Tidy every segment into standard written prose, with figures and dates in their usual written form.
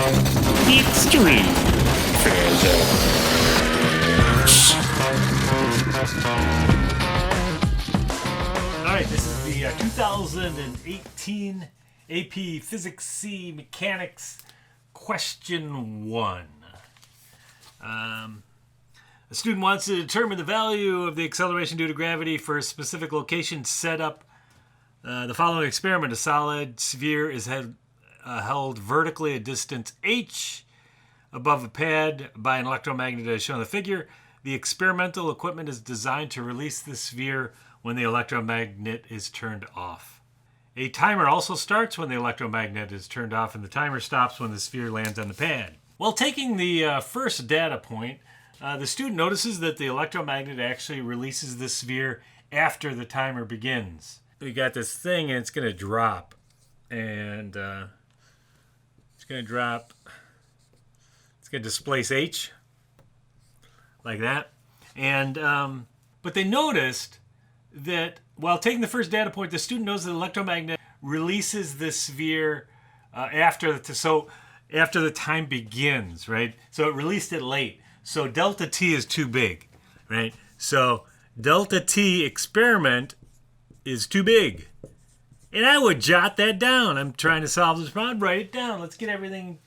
Extreme Physics. Alright, this is the 2018 AP Physics C Mechanics Question 1. A student wants to determine the value of the acceleration due to gravity for a specific location. Set up the following experiment. A solid sphere is held vertically a distance h above a pad by an electromagnet as shown in the figure. The experimental equipment is designed to release the sphere when the electromagnet is turned off. A timer also starts when the electromagnet is turned off, and the timer stops when the sphere lands on the pad. While taking the first data point, the student notices that the electromagnet actually releases the sphere after the timer begins. We got this thing, and it's going to drop. And it's going to drop. It's going to displace h, like that. And but they noticed that while taking the first data point, the student knows that the electromagnet releases the sphere after the time begins, right? So it released it late. So delta t is too big, right? So delta t experiment is too big. And I would jot that down. I'm trying to solve this problem. Write it down. Let's get everything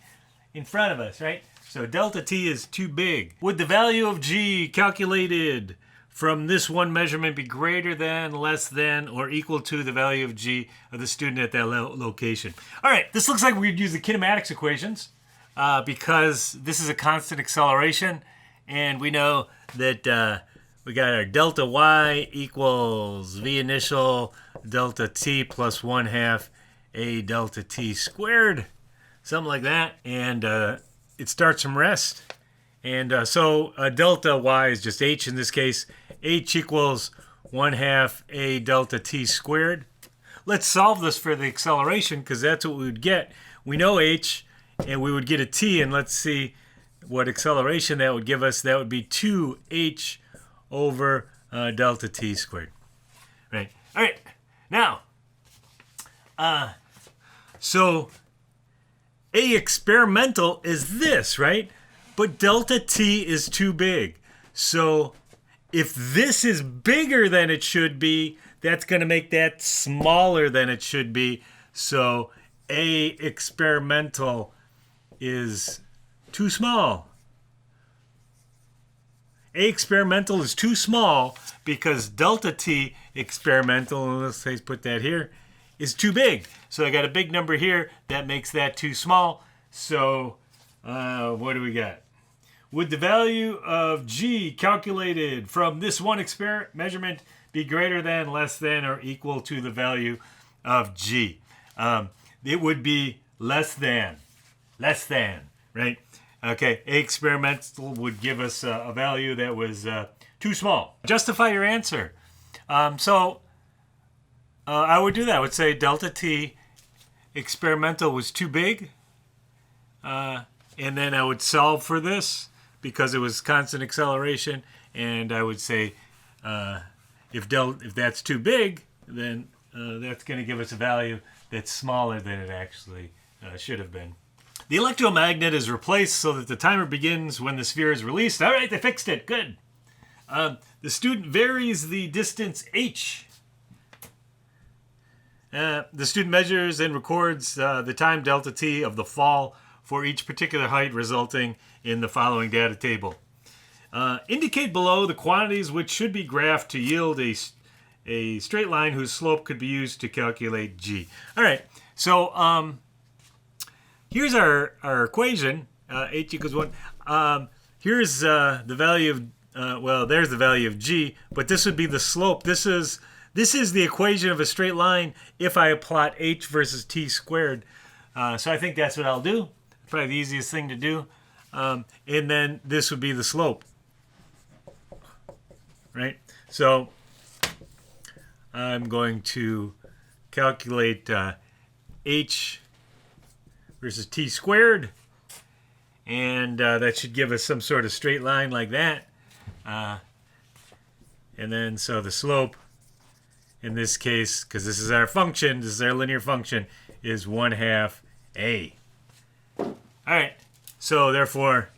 in front of us, right? So delta t is too big. Would the value of g calculated from this one measurement be greater than, less than, or equal to the value of g of the student at that location? All right, this looks like we'd use the kinematics equations because this is a constant acceleration, and we know that we got our delta y equals v initial delta t plus 1/2 a delta t squared, something like that, and it starts from rest. And so delta y is just h in this case. H equals 1/2 a delta t squared. Let's solve this for the acceleration because that's what we would get. We know h, and we would get a t, and let's see what acceleration that would give us. That would be 2h over delta t squared. Right. All right. Now, so a experimental is this, right? But delta t is too big. So if this is bigger than it should be, that's going to make that smaller than it should be. So a experimental is too small. A experimental is too small because delta t experimental, let's say put that here, is too big. So I got a big number here that makes that too small. So what do we got? Would the value of g calculated from this one measurement be greater than, less than, or equal to the value of g? It would be less than, right? Okay, a experimental would give us a value that was too small. Justify your answer. So I would do that. I would say delta t experimental was too big, and then I would solve for this because it was constant acceleration, and I would say if that's too big, then that's going to give us a value that's smaller than it actually should have been. The electromagnet is replaced so that the timer begins when the sphere is released. All right, they fixed it. Good. The student varies the distance h. The student measures and records the time delta t of the fall for each particular height, resulting in the following data table. Indicate below the quantities which should be graphed to yield a straight line whose slope could be used to calculate g. All right, so here's our equation, h equals 1. Here's the value of, there's the value of g, but this would be the slope. This is the equation of a straight line if I plot h versus t squared. So I think that's what I'll do. Probably the easiest thing to do. And then this would be the slope, right? So I'm going to calculate h versus t squared, and that should give us some sort of straight line like that. And then so the slope in this case, because this is our function, this is our linear function, is 1/2 a. All right, so therefore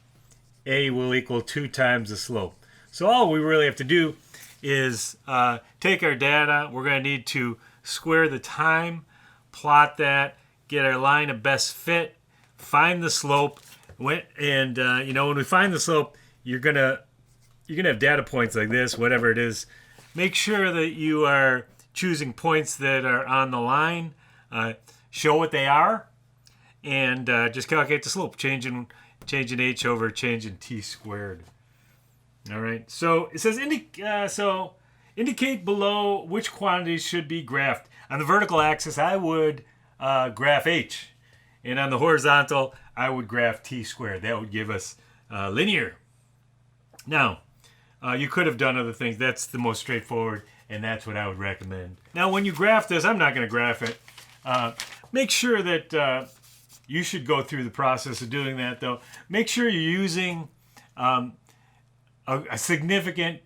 a will equal 2 times the slope. So all we really have to do is take our data. We're going to need to square the time, plot that, get our line of best fit, find the slope, and when we find the slope, you're gonna have data points like this, whatever it is. Make sure that you are choosing points that are on the line. Show what they are, and just calculate the slope, changing h over changing t squared. All right. So it says indicate below which quantities should be graphed. On the vertical axis, I would graph h, and on the horizontal, I would graph t squared. That would give us linear. Now, you could have done other things. That's the most straightforward, and that's what I would recommend. Now, when you graph this, I'm not going to graph it. Make sure that you should go through the process of doing that, though. Make sure you're using a significant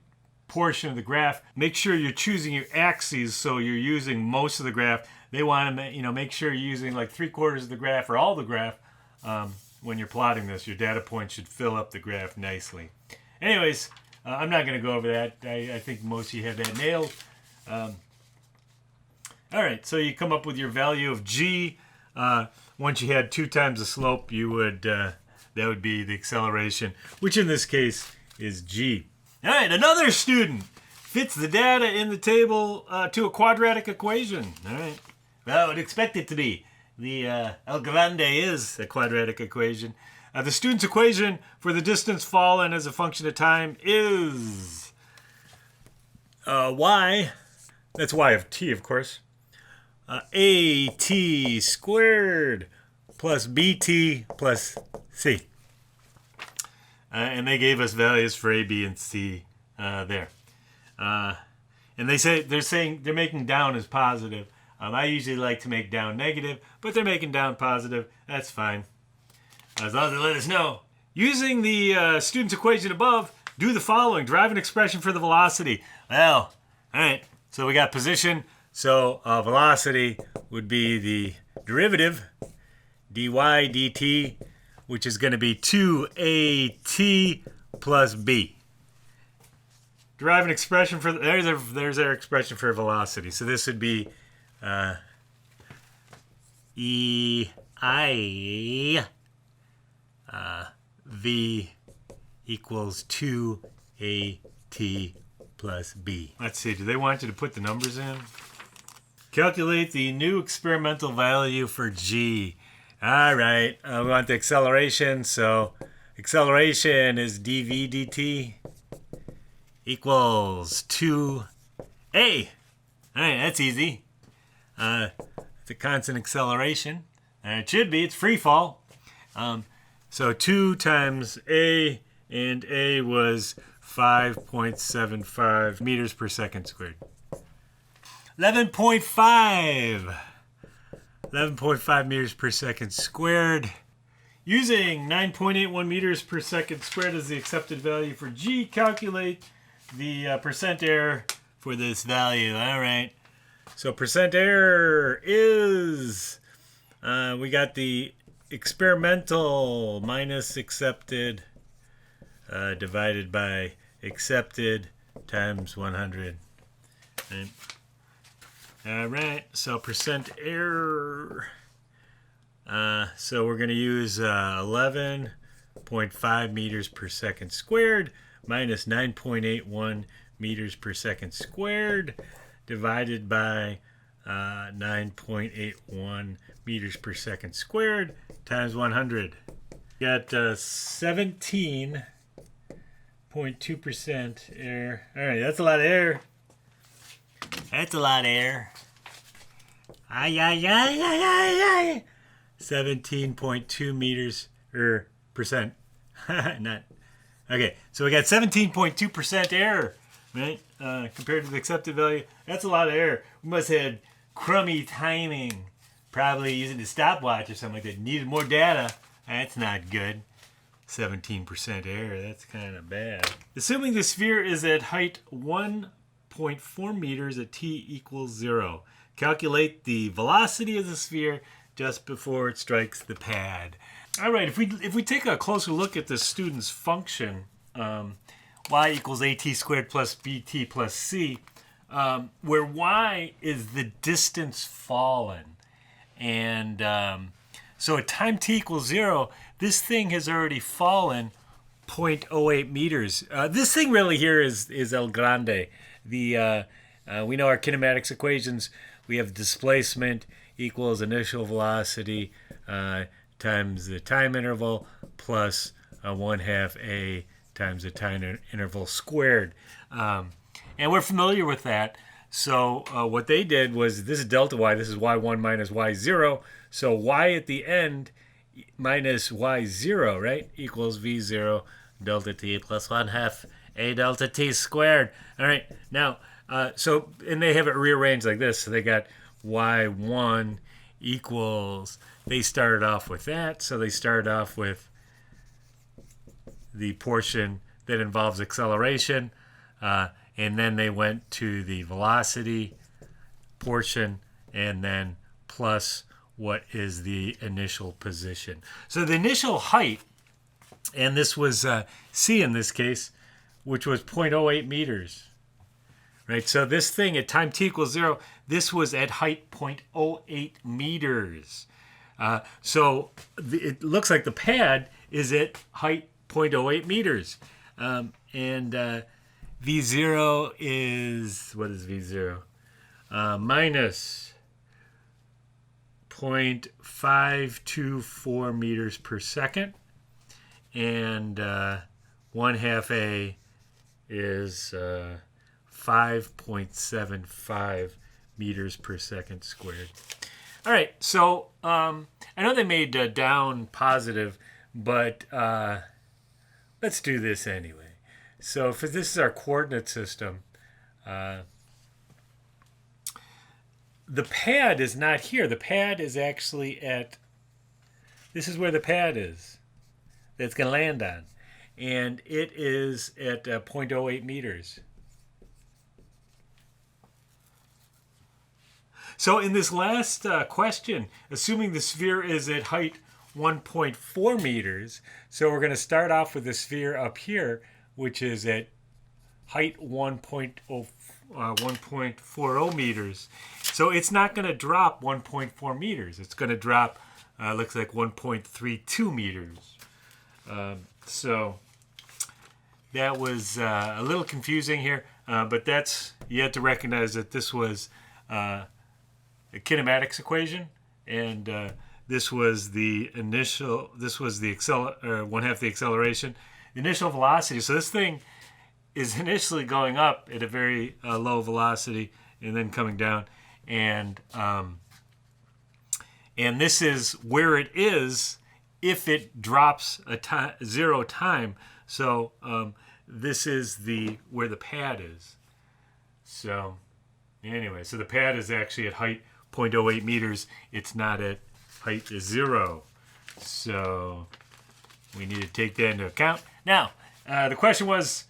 portion of the graph. Make sure you're choosing your axes, so you're using most of the graph. They want to, make sure you're using like 3/4 of the graph or all the graph when you're plotting this. Your data points should fill up the graph nicely. Anyways, I'm not going to go over that. I think most of you have that nailed. All right, so you come up with your value of g. Once you had 2 times the slope, you would that would be the acceleration, which in this case is g. All right, another student fits the data in the table to a quadratic equation. All right, well, I would expect it to be. The El Grande is a quadratic equation. The student's equation for the distance fallen as a function of time is y. That's y of t, of course. AT squared plus BT plus C. And they gave us values for A, B, and C there. And they're making down as positive. I usually like to make down negative, but they're making down positive. That's fine. As long as they let us know. Using the student's equation above, do the following. Derive an expression for the velocity. Well, all right. So we got position. So velocity would be the derivative, dy dt, which is going to be 2at plus b. Derive an expression for, there's our expression for velocity. So this would be ei v equals 2at plus b. Let's see, do they want you to put the numbers in? Calculate the new experimental value for g. All right, we want the acceleration. So acceleration is dv dt equals 2a. All right, that's easy. It's a constant acceleration. And it should be. It's free fall. So 2 times a, and a was 5.75 meters per second squared. 11.5 meters per second squared. Using 9.81 meters per second squared as the accepted value for g, calculate the percent error for this value. All right. So percent error is, we got the experimental minus accepted divided by accepted times 100. Right. All right, so percent error. So we're going to use 11.5 meters per second squared minus 9.81 meters per second squared divided by 9.81 meters per second squared times 100. Got 17.2% error. All right, that's a lot of error. That's a lot of error. 17.2 meters percent. Not okay. So we got 17.2% error, right? Compared to the accepted value. That's a lot of error. We must have had crummy timing, probably using the stopwatch or something like that. Needed more data. That's not good. 17% error. That's kind of bad. Assuming the sphere is at height 1.4 meters at t equals 0. Calculate the velocity of the sphere just before it strikes the pad. All right, if we take a closer look at the student's function, y equals at squared plus bt plus c, where y is the distance fallen. And so at time t equals 0, this thing has already fallen 0.08 meters. This thing really here is El Grande. We know our kinematics equations. We have displacement equals initial velocity times the time interval plus 1/2 a times the time interval squared. And we're familiar with that. So what they did was, this is delta y, this is y1 minus y0. So y at the end minus y0, right, equals v0 delta t plus 1/2 a delta t squared. All right, now, and they have it rearranged like this. So they got y1 equals, they started off with that. So they started off with the portion that involves acceleration. And then they went to the velocity portion, and then plus what is the initial position. So the initial height, and this was c in this case, which was 0.08 meters. Right, so this thing at time t equals 0, this was at height 0.08 meters. So it looks like the pad is at height 0.08 meters. And V0 is, what is V0? Minus 0.524 meters per second. And 1/2 a is 5.75 meters per second squared. All right, so I know they made down positive, but let's do this anyway. So if this is our coordinate system, the pad is not here. The pad is actually this is where the pad is that it's going to land on. And it is at 0.08 meters. So in this last question, assuming the sphere is at height 1.4 meters, so we're going to start off with the sphere up here, which is at height 1.40 meters. So it's not going to drop 1.4 meters. It's going to drop, looks like 1.32 meters. So that was a little confusing here, but you have to recognize that this was a kinematics equation, and this was the 1/2 the acceleration. Initial velocity. So this thing is initially going up at a very low velocity and then coming down, and this is where it is if it drops a 0 time. So this is where the pad is. So anyway, so the pad is actually at height 0.08 meters. It's not at height 0. So we need to take that into account. Now, the question was,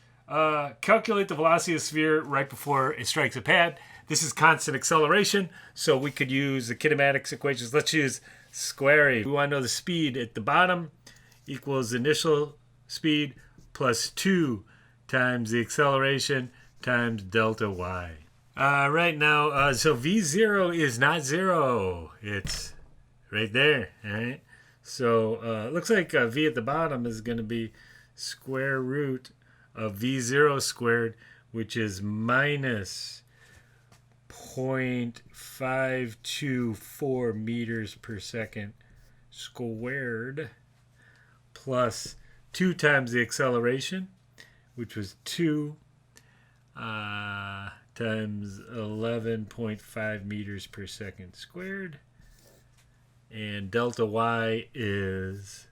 calculate the velocity of the sphere right before it strikes a pad. This is constant acceleration, so we could use the kinematics equations. Let's use squaring. We want to know the speed at the bottom equals the initial speed plus 2 times the acceleration times delta y. Right now, so V0 is not 0. It's right there, all right? So it looks like V at the bottom is going to be square root of V0 squared, which is minus 0.524 meters per second squared, plus 2 times the acceleration, which was 2 times 11.5 meters per second squared. And delta y is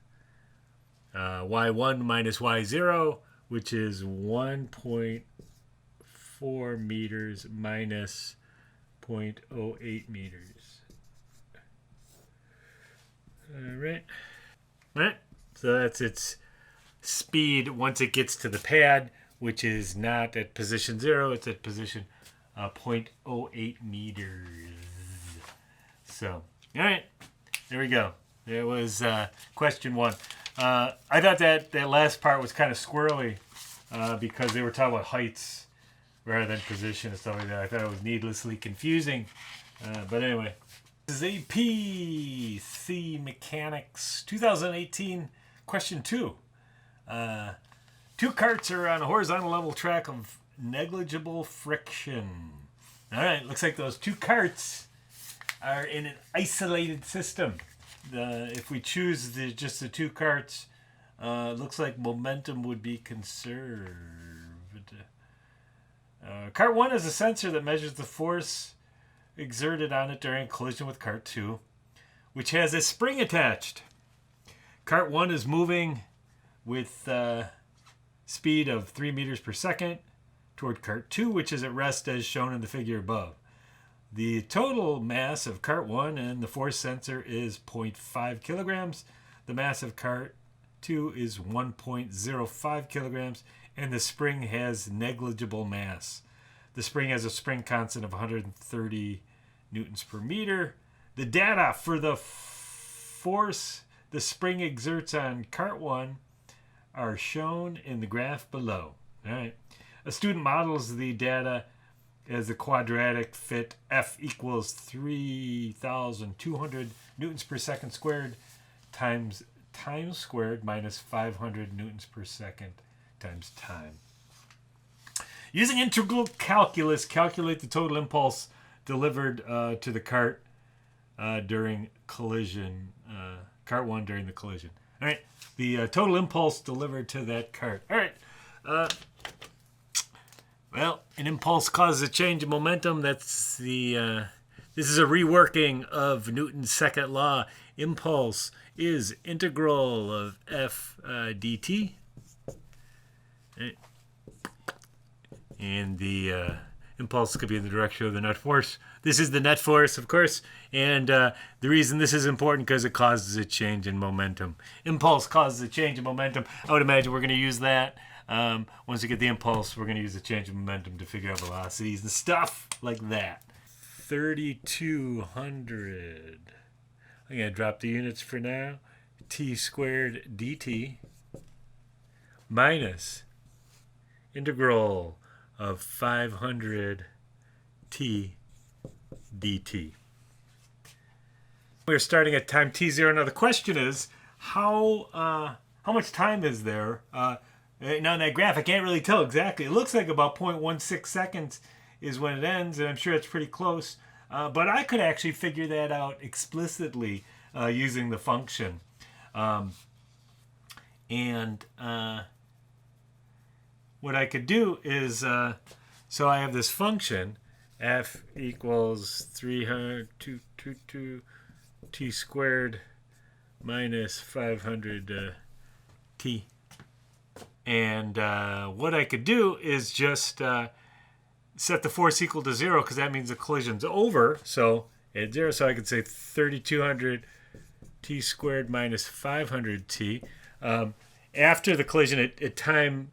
y1 minus y0, which is 1.4 meters minus 0.08 meters. All right. So that's its speed once it gets to the pad, which is not at position 0. It's at position 0.08 meters. So, all right. There we go. It was question 1. I thought that last part was kind of squirrely because they were talking about heights rather than position and stuff like that. I thought it was needlessly confusing. But anyway, this is AP C Mechanics 2018 question 2. 2 carts are on a horizontal level track of negligible friction. All right, looks like those 2 carts are in an isolated system. If we choose just the 2 carts, looks like momentum would be conserved. Cart 1 is a sensor that measures the force exerted on it during a collision with cart 2, which has a spring attached. Cart 1 is moving with speed of 3 meters per second toward cart 2, which is at rest as shown in the figure above. The total mass of cart 1 and the force sensor is 0.5 kilograms. The mass of cart 2 is 1.05 kilograms, and the spring has negligible mass. The spring has a spring constant of 130 newtons per meter. The data for the force the spring exerts on cart 1 are shown in the graph below. All right. A student models the data as the quadratic fit F equals 3,200 newtons per second squared times time squared minus 500 newtons per second times time. Using integral calculus, calculate the total impulse delivered to the cart during collision. Cart 1 during the collision. All right. The total impulse delivered to that cart. All right. Well, an impulse causes a change in momentum. That's the. This is a reworking of Newton's second law. Impulse is integral of F dt. Right. And the impulse could be in the direction of the net force. This is the net force, of course, and the reason this is important because it causes a change in momentum. Impulse causes a change in momentum. I would imagine we're going to use that. Once we get the impulse, we're going to use the change of momentum to figure out velocities and stuff like that. 3,200. I'm going to drop the units for now. T squared dt minus integral of 500 t dt. We're starting at time t0. Now the question is, how much time is there? Now in that graph, I can't really tell exactly. It looks like about 0.16 seconds is when it ends, and I'm sure it's pretty close. But I could actually figure that out explicitly using the function. What I could do is, so I have this function, f equals 300 t squared minus 500 t. And what I could do is just set the force equal to 0 because that means the collision's over. So at 0, so I could say 3,200 t squared minus 500 t. After the collision, at time,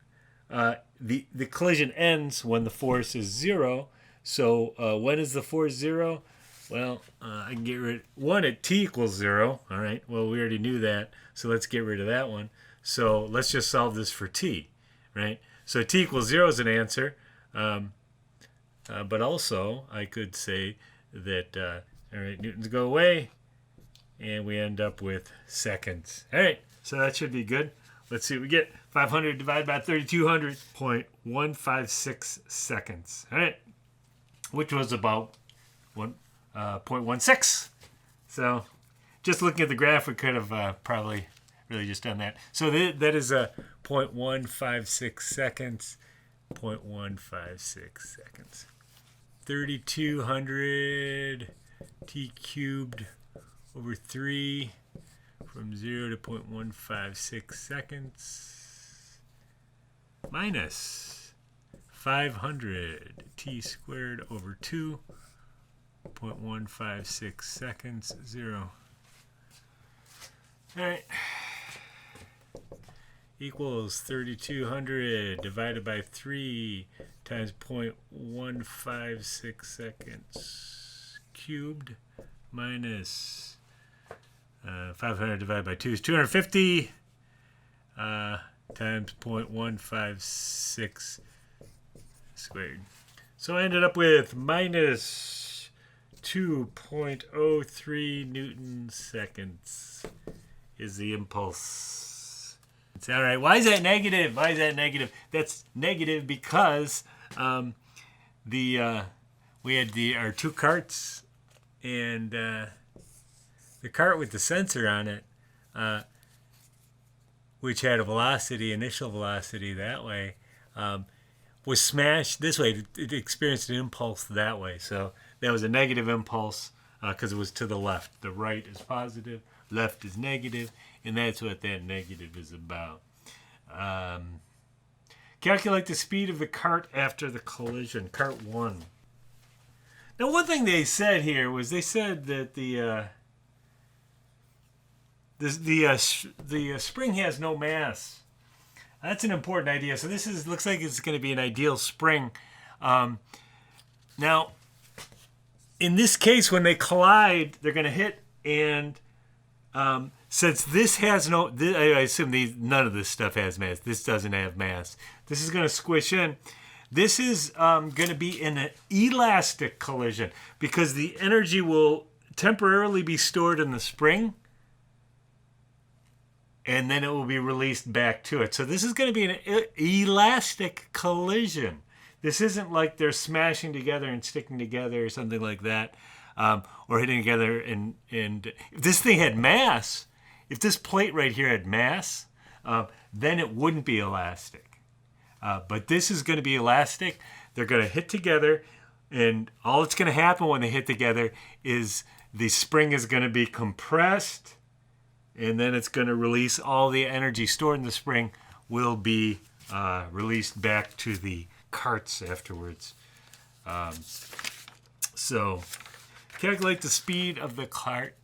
the collision ends when the force is 0. So when is the force 0? Well, I can get rid of 1 at t equals 0. All right, well, we already knew that. So let's get rid of that one. So let's just solve this for t, right? So t equals 0 is an answer. But also, I could say that, all right, newtons go away, and we end up with seconds. All right, so that should be good. Let's see what we get. 500 divided by 3,200, 0.156 seconds. All right, which was about 0.16. So just looking at the graph, we could have probably really just done that. So that is 0.156 seconds. 0.156 seconds. 3,200 t cubed over 3 from 0 to 0.156 seconds minus 500 t squared over 2, 0.156 seconds, 0. All right. Equals 3,200 divided by 3 times 0.156 seconds cubed minus 500 divided by 2 is 250 times 0.156 squared. So I ended up with minus 2.03 Newton seconds is the impulse. It's all right. Why is that negative? Why is that negative? That's negative because we had our two carts, and the cart with the sensor on it, which had a velocity, initial velocity that way, was smashed this way. It experienced an impulse that way. So that was a negative impulse because it was to the left. The right is positive, left is negative, and that's what that negative is about. Calculate the speed of the cart after the collision, cart 1. Now, one thing they said here was they said that the spring has no mass. That's an important idea. So this looks like it's going to be an ideal spring. Now, in this case, when they collide, they're going to hit, and since this has no, I assume none of this stuff has mass. This doesn't have mass. This is going to squish in. This is going to be an elastic collision because the energy will temporarily be stored in the spring, and then it will be released back to it. So this is going to be an elastic collision. This isn't like they're smashing together and sticking together or something like that, or hitting together. And if this thing had mass, if this plate right here had mass, then it wouldn't be elastic. But this is going to be elastic. They're going to hit together, and all that's going to happen when they hit together is the spring is going to be compressed, and then it's going to release all the energy stored in the spring will be released back to the carts afterwards. So calculate the speed of the cart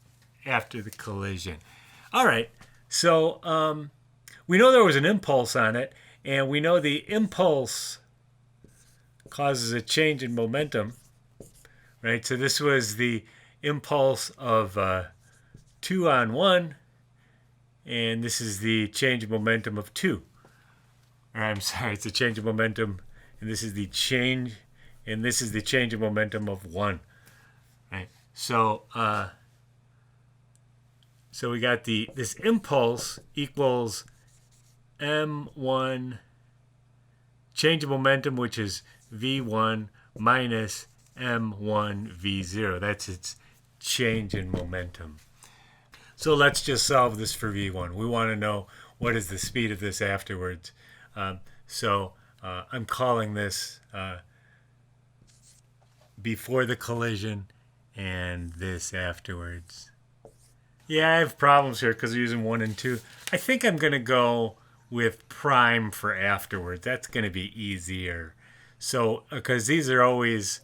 after the collision. All right, so we know there was an impulse on it, and we know the impulse causes a change in momentum, right? So this was the impulse of 2 on 1, and this is the change of momentum of 2. Or I'm sorry, it's a change of momentum, and this is the change, and this is the change of momentum of 1. Right? So so we got this impulse equals m1 change of momentum, which is v1 minus m1 v0. That's its change in momentum. So let's just solve this for v1. We want to know what is the speed of this afterwards. So I'm calling this before the collision and this afterwards. Yeah, I have problems here because we're using 1 and 2. I think I'm going to go with prime for afterwards. That's going to be easier. So, because these are always,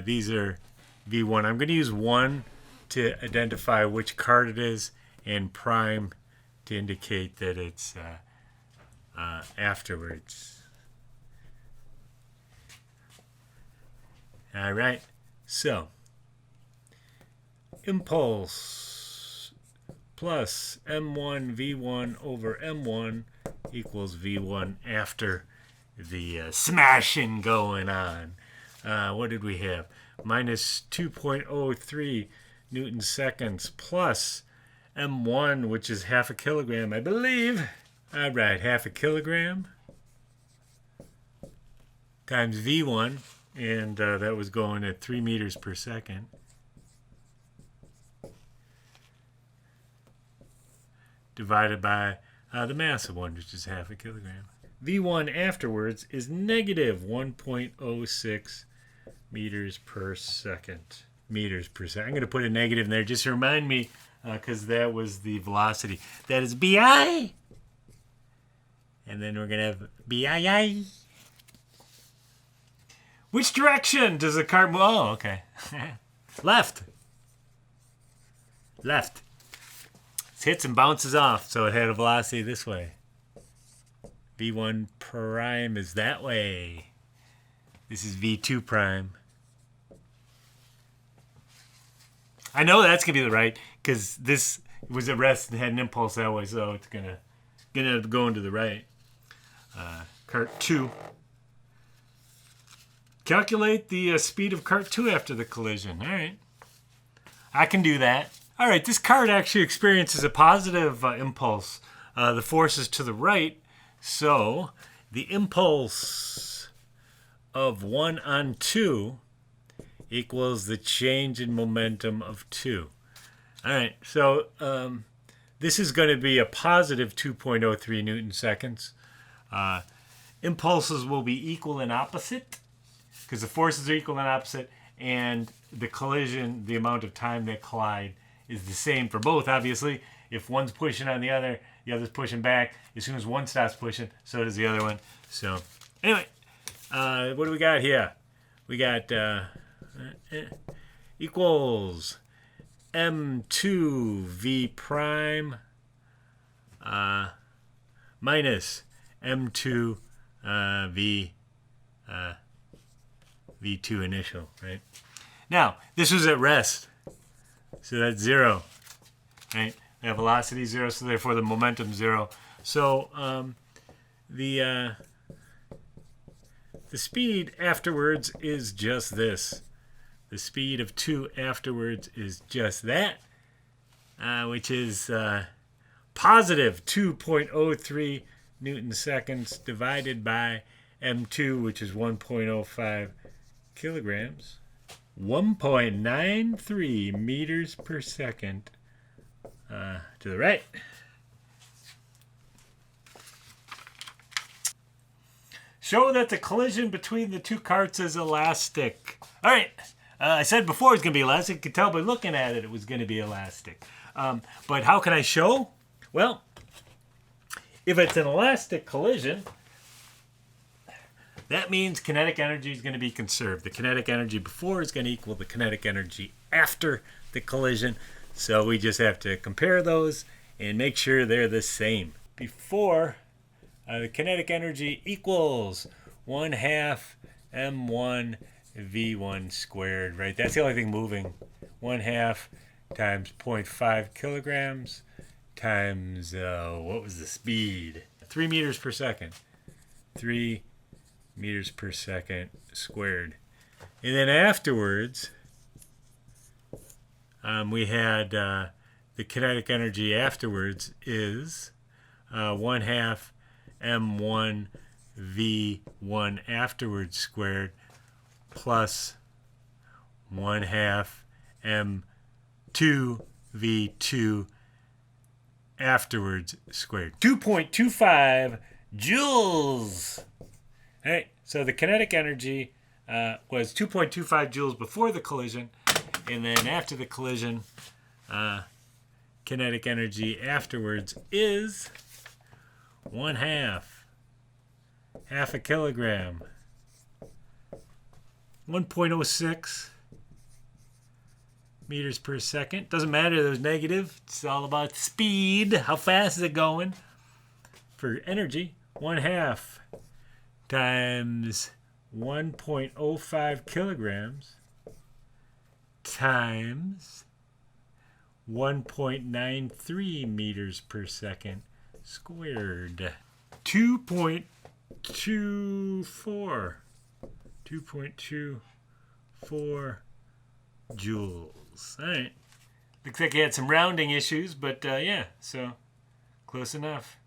these are V1. I'm going to use 1 to identify which card it is, and prime to indicate that it's afterwards. All right. So, impulse plus M1 V1 over M1 equals V1 after the smashing going on. What did we have? Minus 2.03 Newton seconds plus M1, which is half a kilogram, I believe. All right, half a kilogram times V1, and that was going at 3 meters per second. Divided by the mass of 1, which is half a kilogram. V1 afterwards is negative 1.06 meters per second. Meters per second. I'm going to put a negative in there just to remind me, because that was the velocity. That is BI. And then we're going to have BII. Which direction does the car move? Oh, okay. Left. Left. It hits and bounces off, so it had a velocity this way. V1 prime is that way. This is V2 prime. I know that's going to be the right, because this it was at rest and had an impulse that way, so it's gonna end up going to the right. Cart 2. Calculate the speed of cart 2 after the collision. All right. I can do that. All right, this cart actually experiences a positive impulse. The force is to the right, so the impulse of 1 on 2 equals the change in momentum of 2. All right, so this is going to be a positive 2.03 Newton seconds. Impulses will be equal and opposite because the forces are equal and opposite, and the collision, the amount of time they collide, is the same for both, obviously. If one's pushing on the other's pushing back. As soon as one stops pushing, so does the other one. So, anyway, what do we got here? We got equals m2v prime minus m2 v2 initial, right? Now, this was at rest, so that's 0, right? The velocity is 0, so therefore the momentum 0. So the speed afterwards is just this. The speed of 2 afterwards is just that, which is positive 2.03 Newton seconds divided by m2, which is 1.05 kilograms. 1.93 meters per second to the right. Show that the collision between the two carts is elastic. All right. I said before it was going to be elastic. You could tell by looking at it was going to be elastic. But how can I show? Well, if it's an elastic collision, that means kinetic energy is going to be conserved. The kinetic energy before is going to equal the kinetic energy after the collision. So we just have to compare those and make sure they're the same. Before, the kinetic energy equals 1/2 m1 v1 squared, right? That's the only thing moving. 1/2 times 0.5 kilograms times, what was the speed? 3 meters per second. 3 meters per second squared. And then afterwards, we had the kinetic energy afterwards is 1/2 m1 v1 afterwards squared plus 1/2 m2 v2 afterwards squared. 2.25 joules. All right, so the kinetic energy was 2.25 joules before the collision, and then after the collision, kinetic energy afterwards is 1/2 a kilogram, 1.06 meters per second. Doesn't matter, there's negative. It's all about speed. How fast is it going? For energy, 1/2 times 1.05 kilograms times 1.93 meters per second squared. 2.24 joules. All right. Looks like I had some rounding issues, but yeah, so close enough.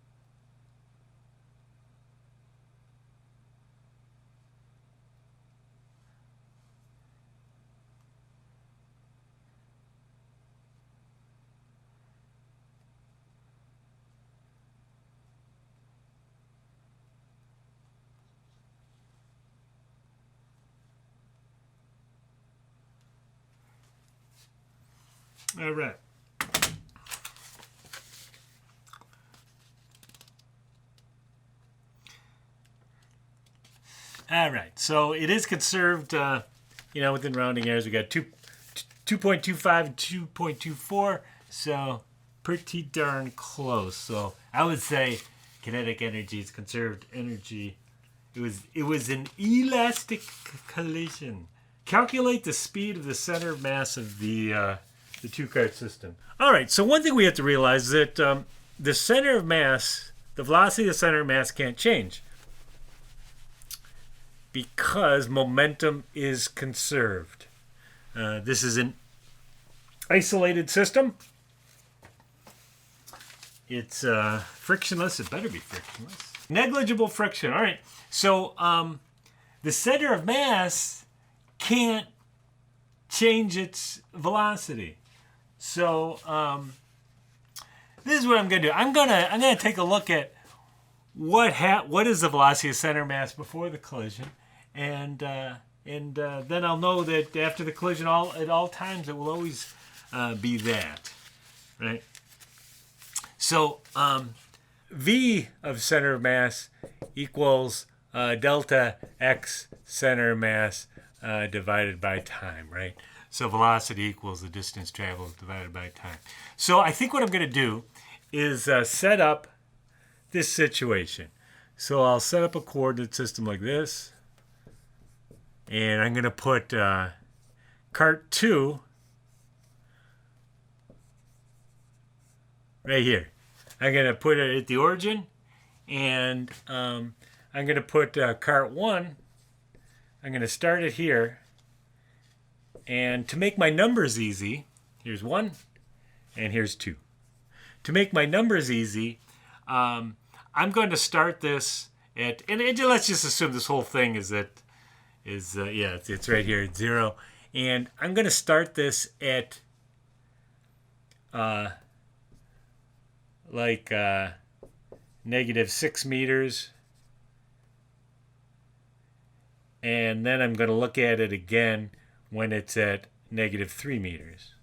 All right. All right. So it is conserved, within rounding errors. We got 2.25, 2.24. So pretty darn close. So I would say kinetic energy is conserved energy. It was an elastic collision. Calculate the speed of the center of mass of the the two-cart system. All right, so one thing we have to realize is that the center of mass, the velocity of the center of mass can't change because momentum is conserved. This is an isolated system. It's frictionless. It better be frictionless. Negligible friction. All right. So the center of mass can't change its velocity. So this is what I'm going to do. I'm gonna take a look at what is the velocity of center mass before the collision, and then I'll know that after the collision, at all times it will always be that, right? So V of center of mass equals delta x center of mass divided by time, right? So velocity equals the distance traveled divided by time. So I think what I'm going to do is set up this situation. So I'll set up a coordinate system like this, and I'm going to put cart 2 right here. I'm going to put it at the origin, and I'm going to put cart 1. I'm going to start it here, and to make my numbers easy, here's 1 and here's 2. To make my numbers easy, I'm going to start this at, and let's just assume this whole thing it's right here at 0, and I'm going to start this at negative 6 meters, and then I'm going to look at it again when it's at negative 3 meters.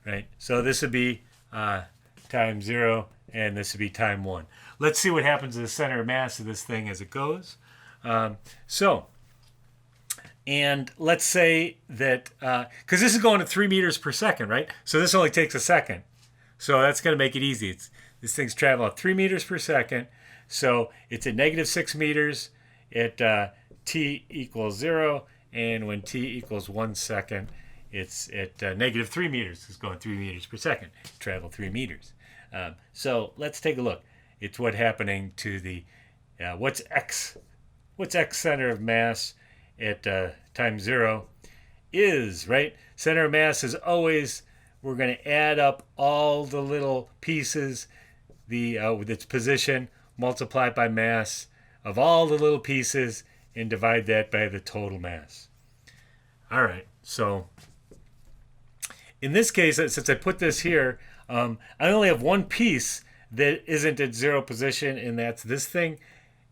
Right? So this would be time 0, and this would be time 1. Let's see what happens to the center of mass of this thing as it goes. And let's say that, because this is going at 3 meters per second, right? So this only takes a second. So that's going to make it easy. This thing's traveling at 3 meters per second. So it's at negative 6 meters at t equals 0. And when t equals 1 second, it's at negative 3 meters. It's going 3 meters per second. Travel 3 meters. So let's take a look. It's what's happening to the, what's x center of mass at time 0 is, right? Center of mass is always, we're going to add up all the little pieces, with its position, multiply by mass of all the little pieces, and divide that by the total mass. All right, so in this case, since I put this here, I only have one piece that isn't at 0 position, and that's this thing,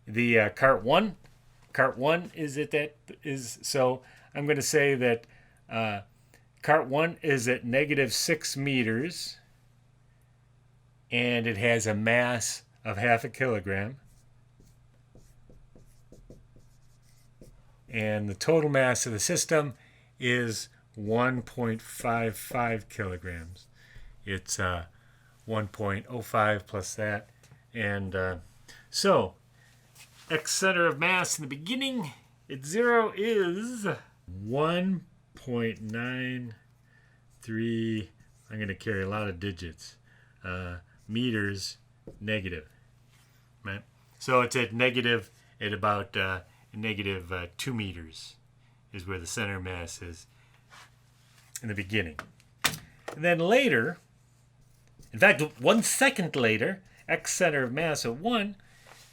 the cart 1. Cart 1 so I'm going to say that cart 1 is at negative 6 meters, and it has a mass of 0.5 kilogram. And the total mass of the system is 1.55 kilograms. It's 1.05 plus that. And so x center of mass in the beginning at 0 is 1.93. I'm going to carry a lot of digits. Meters negative. Right? So it's at negative, at about negative 2 meters is where the center of mass is in the beginning. And then later, in fact, 1 second later, x center of mass at 1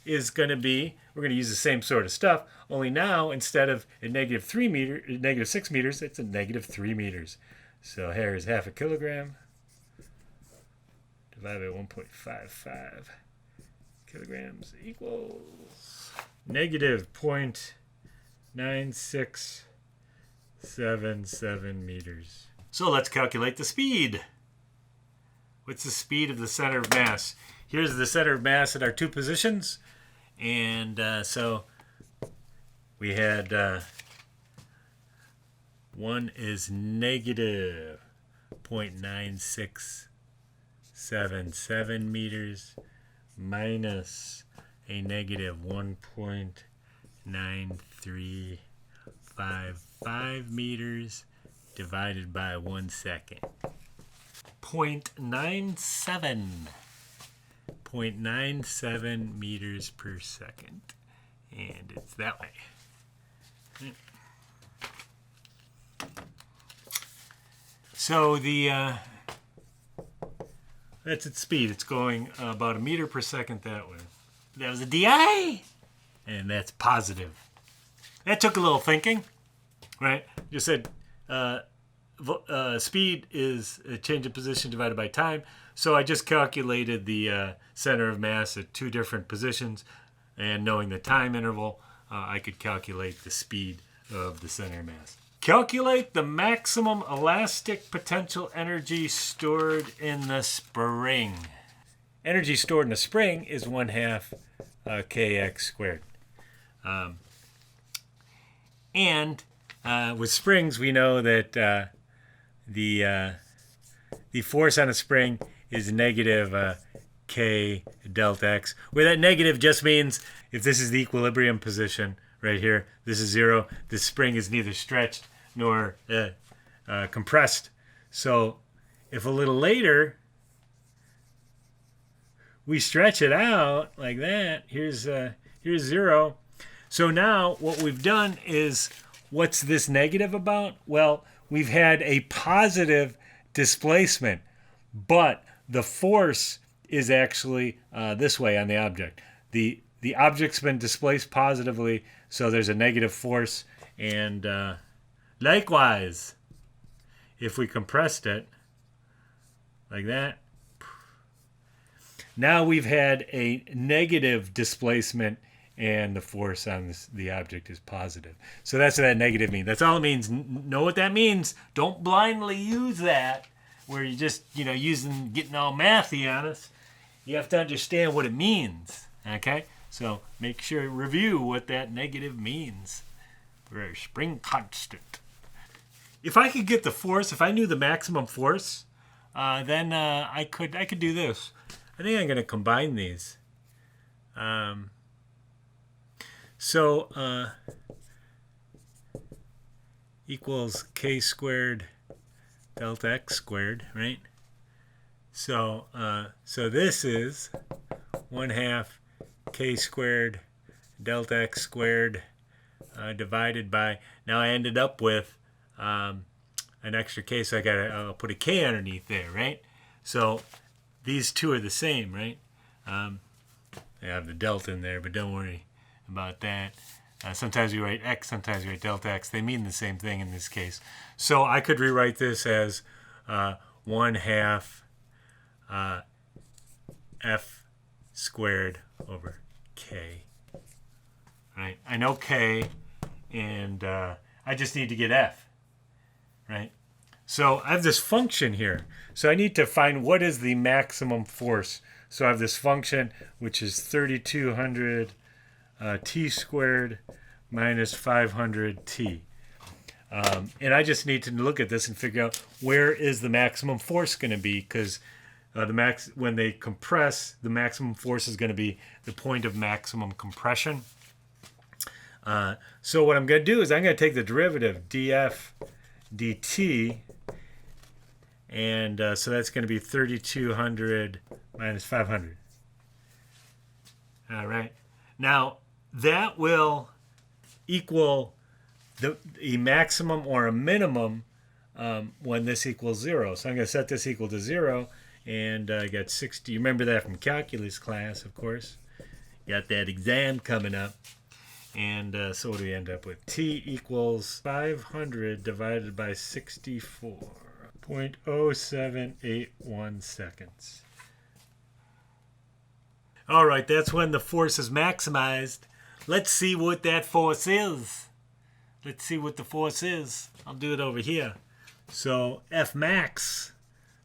is going to be, we're going to use the same sort of stuff, only now instead of at negative 6 meters, it's at negative 3 meters. So here is 0.5 kilogram divided by 1.55 kilograms equals negative 0.9677 meters. So let's calculate the speed. What's the speed of the center of mass? Here's the center of mass at our two positions. And so we had one is negative 0.9677 meters minus a negative 1.9355 meters divided by 1 second. 0.97. 0.97 meters per second. And it's that way. So that's its speed. It's going about a meter per second that way. That was a DI, and that's positive. That took a little thinking, right? You said speed is a change of position divided by time. So I just calculated the center of mass at 2 different positions, and knowing the time interval, I could calculate the speed of the center of mass. Calculate the maximum elastic potential energy stored in the spring. Energy stored in a spring is 1/2 kx squared. And with springs, we know that the force on a spring is negative k delta x, where that negative just means if this is the equilibrium position right here, this is 0, the spring is neither stretched nor compressed. So if a little later we stretch it out like that, here's 0. So now what we've done is, what's this negative about? Well, we've had a positive displacement, but the force is actually this way on the object. The object's been displaced positively, so there's a negative force. And likewise, if we compressed it like that, now we've had a negative displacement, and the force on the object is positive. So that's what that negative means. That's all it means. Know what that means. Don't blindly use that where you're just, getting all mathy on us. You have to understand what it means, okay? So make sure to review what that negative means for a spring constant. If I could get the force, if I knew the maximum force, then I could do this. I think I'm going to combine these. So equals k squared delta x squared, right? So this is 1/2 k squared delta x squared divided by, now I ended up with an extra k, so I'll put a k underneath there, right? So these two are the same, right? I have the delta in there, but don't worry about that. Sometimes we write x, sometimes we write delta x. They mean the same thing in this case. So I could rewrite this as 1/2 f squared over k. Right? I know k, and I just need to get f. Right? So I have this function here. So I need to find what is the maximum force. So I have this function which is 3200 t squared minus 500 t. And I just need to look at this and figure out where is the maximum force going to be, because when they compress, the maximum force is going to be the point of maximum compression. So what I'm going to do is I'm going to take the derivative df dt, and so that's going to be 3200 minus 500. All right. Now that will equal the maximum or a minimum when this equals 0. So I'm going to set this equal to 0, and I got 60. You remember that from calculus class, of course. Got that exam coming up. And so what do we end up with? T equals 500 divided by 64. 0.0781 seconds. All right, that's when the force is maximized. Let's see what that force is. Let's see what the force is. I'll do it over here. So F max,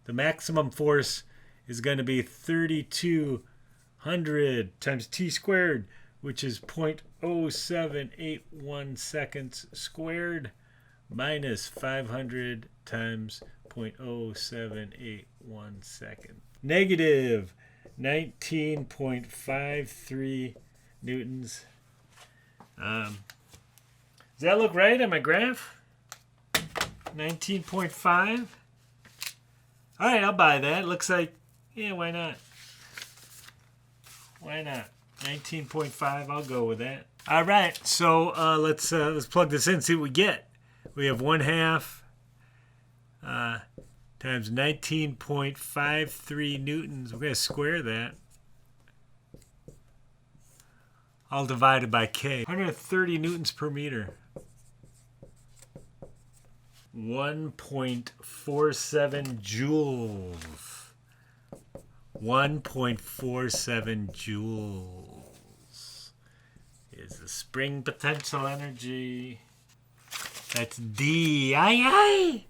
the maximum force, is going to be 3200 times t squared, which is 0.0781 seconds squared, minus 500 times 0.0781 seconds. Negative 19.53 newtons. Does that look right on my graph? 19.5. All right, I'll buy that. Looks like, yeah, why not? Why not? 19.5, I'll go with that. All right, so let's plug this in, see what we get. We have 1/2 times 19.53 newtons. We're going to square that. All divided by K. 130 newtons per meter. 1.47 joules. 1.47 joules is the spring potential energy. That's D-I-I.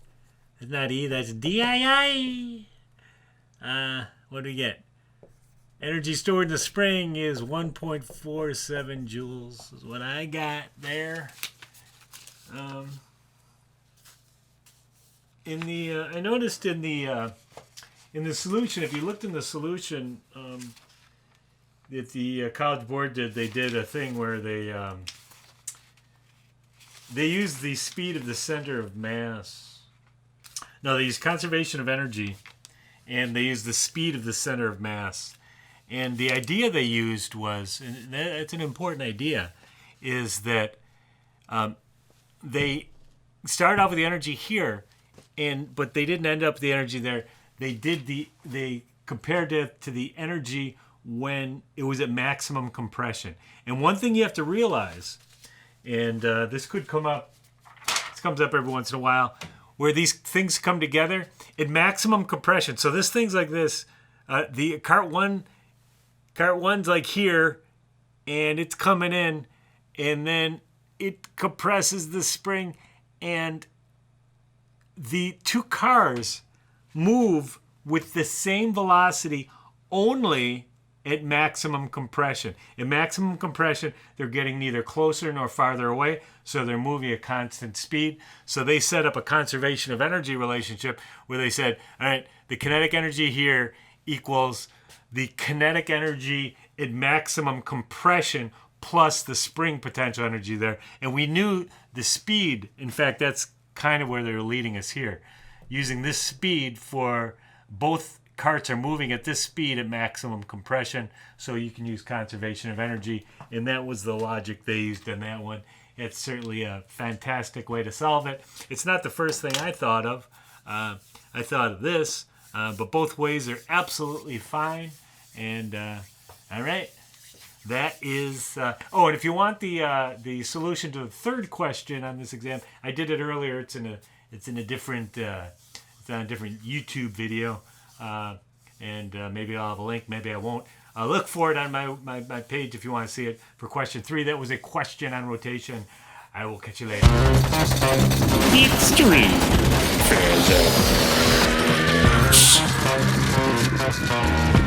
That's not E, that's D-I-I. What do we get? Energy stored in the spring is 1.47 joules is what I got there. I noticed in the solution, if you looked in the solution that the College Board did, they did a thing where they used the speed of the center of mass. No, they used conservation of energy, and they used the speed of the center of mass. And the idea they used was, and it's an important idea, is that they started off with the energy here, but they didn't end up with the energy there. They compared it to the energy when it was at maximum compression. And one thing you have to realize, and this could come up, this comes up every once in a while, where these things come together at maximum compression. So this thing's like this. The cart one's like here, and it's coming in, and then it compresses the spring, and the two cars move with the same velocity only at maximum compression. At maximum compression, they're getting neither closer nor farther away, so they're moving at constant speed. So they set up a conservation of energy relationship where they said, all right, the kinetic energy here equals the kinetic energy at maximum compression plus the spring potential energy there. And we knew the speed, in fact, that's kind of where they were leading us here. Using this speed for both carts are moving at this speed at maximum compression, so you can use conservation of energy, and that was the logic they used in that one. It's certainly a fantastic way to solve it. It's not the first thing I thought of. I thought of this, but both ways are absolutely fine. And all right, that is. And if you want the solution to the third question on this exam, I did it earlier. It's in a different. It's on a different YouTube video, and maybe I'll have a link. Maybe I won't. Look for it on my page if you want to see it for question 3. That was a question on rotation. I will catch you later. History. Fantastic.